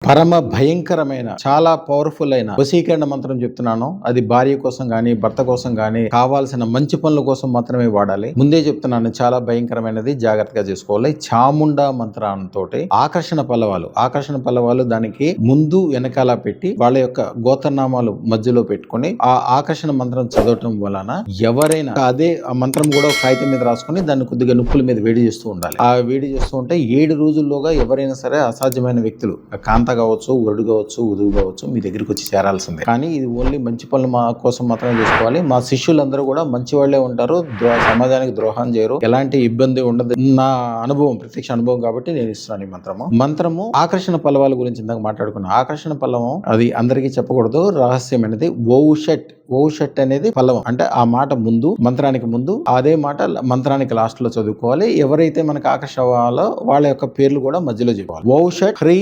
పరమ భయంకరమైన చాలా పవర్ఫుల్ అయిన వశీకరణ మంత్రం చెప్తున్నాను. అది భార్య కోసం గాని భర్త కోసం గాని కావాల్సిన మంచి పనుల కోసం మాత్రమే వాడాలి. ముందే చెప్తున్నాను, చాలా భయంకరమైనది, జాగ్రత్తగా చేసుకోవాలి. చాముండా మంత్రంతో ఆకర్షణ పల్లవాలు దానికి ముందు వెనకాల పెట్టి వాళ్ళ యొక్క గోత్రనామాలు మధ్యలో పెట్టుకొని ఆ ఆకర్షణ మంత్రం చదవటం వలన ఎవరైనా అదే ఆ మంత్రం కూడా కాగితం మీద రాసుకొని దాన్ని కొద్దిగా నుప్పుల మీద వేడి చేస్తూ ఉండాలి. ఆ వేడి చేస్తూ ఉంటే 7 రోజుల్లోగా ఎవరైనా సరే అసాధ్యమైన వ్యక్తులు, కాంత కావచ్చు, వరుడు కావచ్చు, వధువు కావచ్చు, మీ దగ్గరికి వచ్చి చేరాల్సిందే. కానీ ఇది ఓన్లీ మంచి పనులు కోసం మాత్రమే చేసుకోవాలి. మా శిష్యులందరూ కూడా మంచి వాళ్లే ఉంటారు, సమాజానికి ద్రోహం చేయరు, ఎలాంటి ఇబ్బంది ఉండదు. నా అనుభవం, ప్రత్యక్ష అనుభవం కాబట్టి నేను ఇస్తున్నాను ఈ మంత్రము. ఆకర్షణ పల్లవాల గురించి ఇందాక మాట్లాడుకున్నాం. ఆకర్షణ పల్లవం అది అందరికీ చెప్పకూడదు, రహస్యమైనది. ఓషట్ అనేది పల్లవం. అంటే ఆ మాట ముందు, మంత్రానికి ముందు, అదే మాట మంత్రానికి లాస్ట్ లో చదువుకోవాలి. ఎవరైతే మనకు ఆకర్షణ వాళ్ళ యొక్క పేర్లు కూడా మధ్యలో చెప్పాలి. ఓషట్ హ్రీ